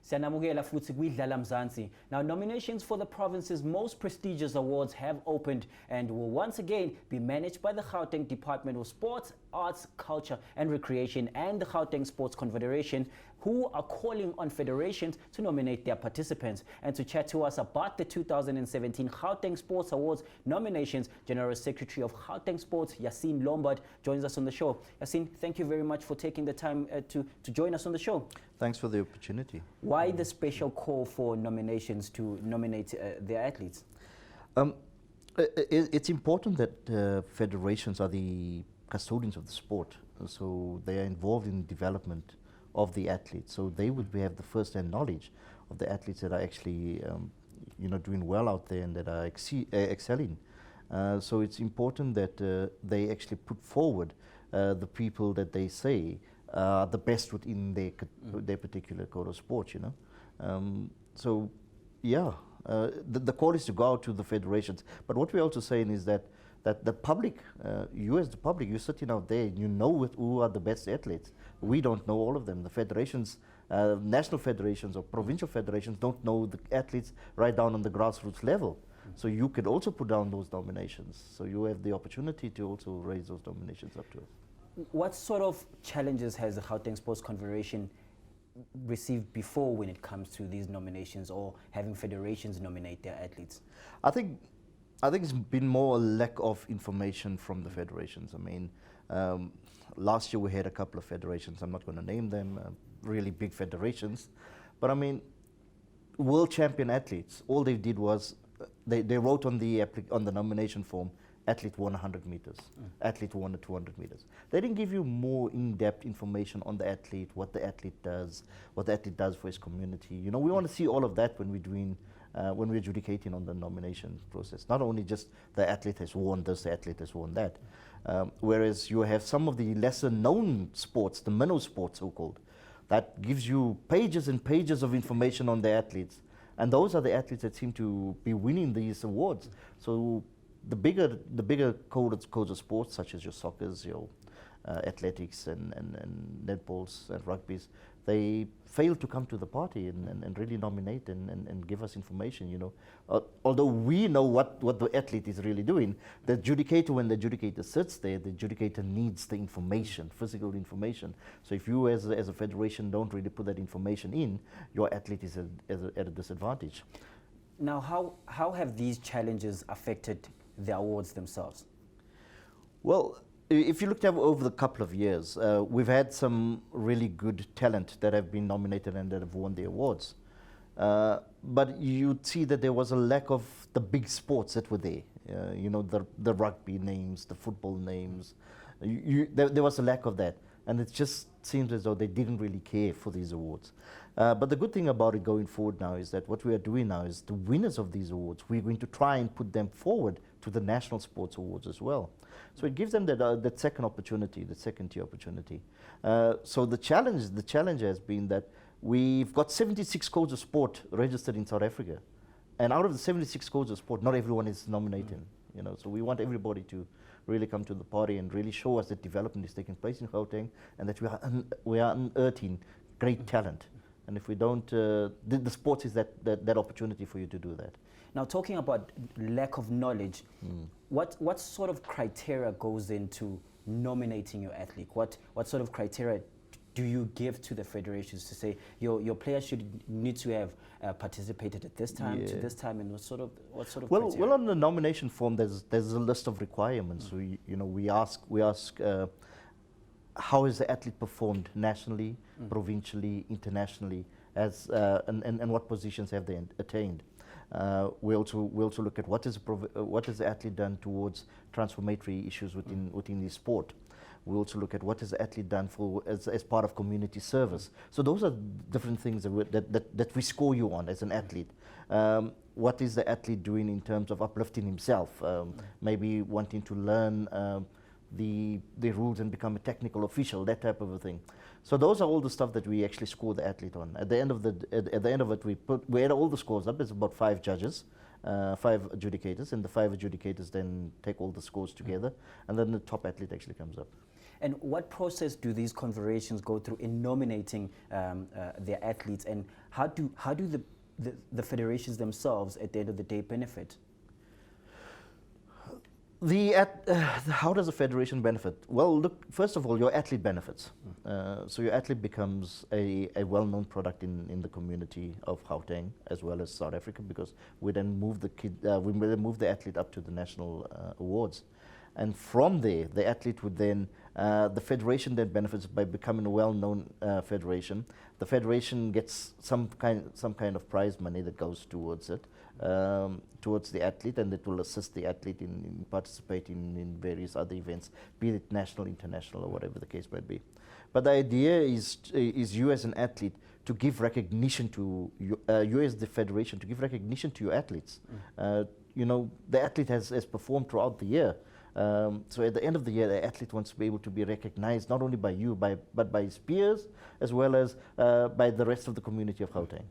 Siyanamukela futhi Dlala Mzansi. Now, nominations for the province's most prestigious awards have opened and will once again be managed by the Gauteng Department of Sports, Arts, Culture and Recreation and the Gauteng Sports Confederation, who are calling on federations to nominate their participants. And to chat to us about the 2017 Gauteng Sports Awards nominations, General Secretary of Gauteng Sports, Yasin Lombard, joins us on the show. Yasin, thank you very much for taking the time to join us on the show. Thanks for the opportunity. Why the special call for nominations to nominate their athletes? It's important that federations are the custodians of the sport, so they are involved in development of the athletes. So they would have the first-hand knowledge of the athletes that are actually, doing well out there and that are excelling. So it's important that they actually put forward the people that they say are the best within their particular code of sport. So yeah, the call is to go out to the federations. But what we're also saying is that the public, you as the public, you're sitting out there, you know who are the best athletes. We don't know all of them. The federations, national federations or provincial federations don't know the athletes right down on the grassroots level. So you could also put down those nominations. So you have the opportunity to also raise those nominations up to us. What sort of challenges has the Gauteng Sports Confederation received before when it comes to these nominations or having federations nominate their athletes? I think it's been more a lack of information from the federations. I mean, last year we had a couple of federations, I'm not going to name them, really big federations, but I mean, world champion athletes, all they did was they wrote on the nomination form, athlete won 100 meters, athlete won 200 meters. They didn't give you more in-depth information on the athlete, what the athlete does, what the athlete does for his community. We want to see all of that when we're doing, when we're adjudicating on the nomination process. Not only just the athlete has won this, the athlete has won that. Whereas you have some of the lesser known sports, the minnow sports so-called, that gives you pages and pages of information on the athletes. And those are the athletes that seem to be winning these awards. So the bigger codes of sports, such as your soccers, your athletics and netballs and rugbies, they fail to come to the party and really nominate and give us information. Although we know what the athlete is really doing, the adjudicator, when the adjudicator sits there, the adjudicator needs the information, physical information. So if you as a federation don't really put that information in, your athlete is at a disadvantage. Now, how have these challenges affected the awards themselves? Well, if you looked at over the couple of years, we've had some really good talent that have been nominated and that have won the awards. But you'd see that there was a lack of the big sports that were there. The rugby names, the football names. There was a lack of that. And it just seems as though they didn't really care for these awards. But the good thing about it going forward now is that what we are doing now is the winners of these awards, we're going to try and put them forward to the National Sports Awards as well. So it gives them that second opportunity, the second-tier opportunity. So the challenge has been that we've got 76 codes of sport registered in South Africa. And out of the 76 codes of sport, not everyone is nominating. So we want everybody to really come to the party and really show us that development is taking place in Gauteng and that we are unearthing great talent. And if we don't, the sports is that opportunity for you to do that. Now, talking about lack of knowledge, what sort of criteria goes into nominating your athlete? What sort of criteria do you give to the federations to say your players need to have participated at this time, to this time, and what sort of criteria? Well, on the nomination form, there's a list of requirements. We ask how has the athlete performed nationally, provincially, internationally, and what positions have they attained. We also look at what has the athlete done towards transformatory issues within the sport. We also look at what has the athlete done as part of community service. So those are different things that we score you on as an athlete. What is the athlete doing in terms of uplifting himself? Maybe wanting to learn the rules and become a technical official, that type of a thing. So those are all the stuff that we actually score the athlete on. At the end of it, we add all the scores up. There's about 5 judges, 5 adjudicators, and the 5 adjudicators then take all the scores together, and then the top athlete actually comes up. And what process do these confederations go through in nominating their athletes, and how do the federations themselves at the end of the day benefit? How does a federation benefit? Well, look, first of all, your athlete benefits. So your athlete becomes a well-known product in the community of Gauteng as well as South Africa, because we then move the athlete up to the national awards. And from there, the athlete would then, the federation then benefits by becoming a well-known federation. The federation gets some kind of prize money that goes towards it, towards the athlete, and it will assist the athlete in participating in various other events, be it national, international, or whatever the case might be. But the idea is you as an athlete to give recognition to you as the federation to give recognition to your athletes. You know, the athlete has performed throughout the year. So at the end of the year, the athlete wants to be able to be recognized not only by you, but by his peers, as well as by the rest of the community of Gauteng.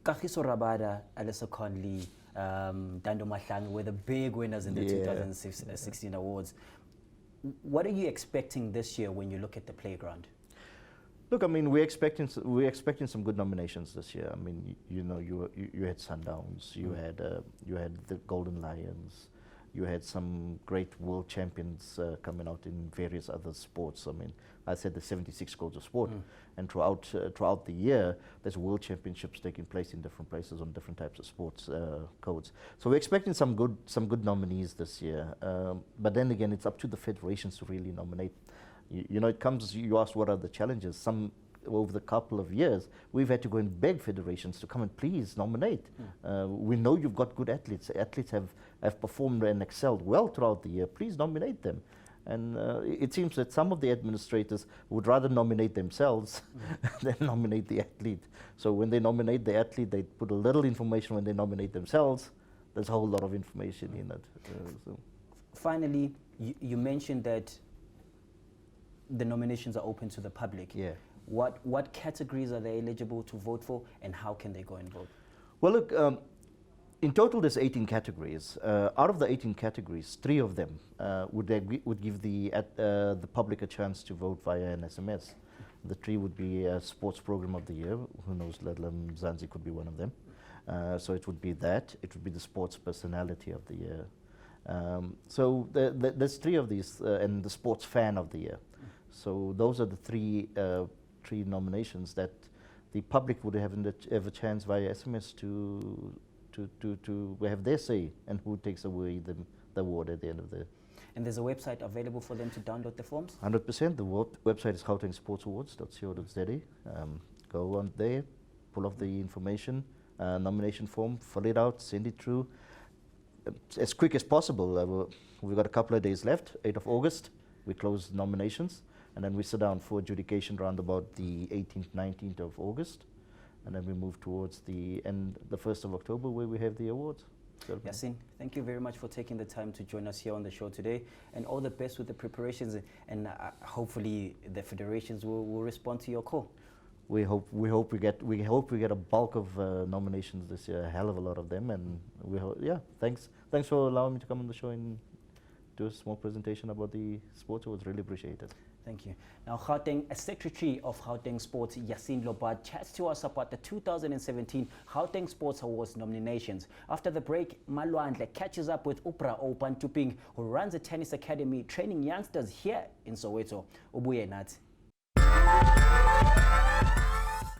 Kagiso Rabada, Alisa Conley, Dando Mahlangu were the big winners in the 2016 awards. What are you expecting this year when you look at the playground? Look, I mean, we're expecting some good nominations this year. I mean, you know, you had Sundowns, you had the Golden Lions. You had some great world champions coming out in various other sports. I mean, I said the 76 codes of sport, and throughout the year, there's world championships taking place in different places on different types of sports codes. So we're expecting some good nominees this year. But then again, it's up to the federations to really nominate. You know, it comes. You asked what are the challenges. Over the couple of years, we've had to go and beg federations to come and please nominate. We know you've got good athletes. Athletes have performed and excelled well throughout the year. Please nominate them. And it seems that some of the administrators would rather nominate themselves than nominate the athlete. So when they nominate the athlete, they put a little information. When they nominate themselves, there's a whole lot of information in it. So. Finally, you mentioned that the nominations are open to the public. Yeah. What categories are they eligible to vote for, and how can they go and vote? Well, look, in total there's 18 categories. Out of the 18 categories, 3 of them would give the public a chance to vote via an SMS. The 3 would be Sports Program of the Year. Who knows, Dlala Mzansi could be one of them. So it would be that. It would be the Sports Personality of the Year. So there's 3 of these, and the Sports Fan of the Year. So those are the 3 nominations that the public would have a chance via SMS to have their say and who takes away the award at the end of the. And there's a website available for them to download the forms? 100%. The website is gautengsportsawards.co.za. Go on there, pull off the information, nomination form, fill it out, send it through as quick as possible. We've got a couple of days left. 8th of August, we close nominations. And then we sit down for adjudication around about the 18th, 19th of August. And then we move towards the 1st of October, where we have the awards. Yasin, thank you very much for taking the time to join us here on the show today. And all the best with the preparations. And hopefully the federations will respond to your call. We hope we get a bulk of nominations this year, a hell of a lot of them. And thanks for allowing me to come on the show and do a small presentation about the sports awards. Really appreciate it. Thank you. Now, Gauteng, Secretary of Gauteng Sports, Yasin Lombard, chats to us about the 2017 Gauteng Sports Awards nominations. After the break, Malwandla catches up with Upra Opantuping, who runs a tennis academy training youngsters here in Soweto. Ubuye nathi.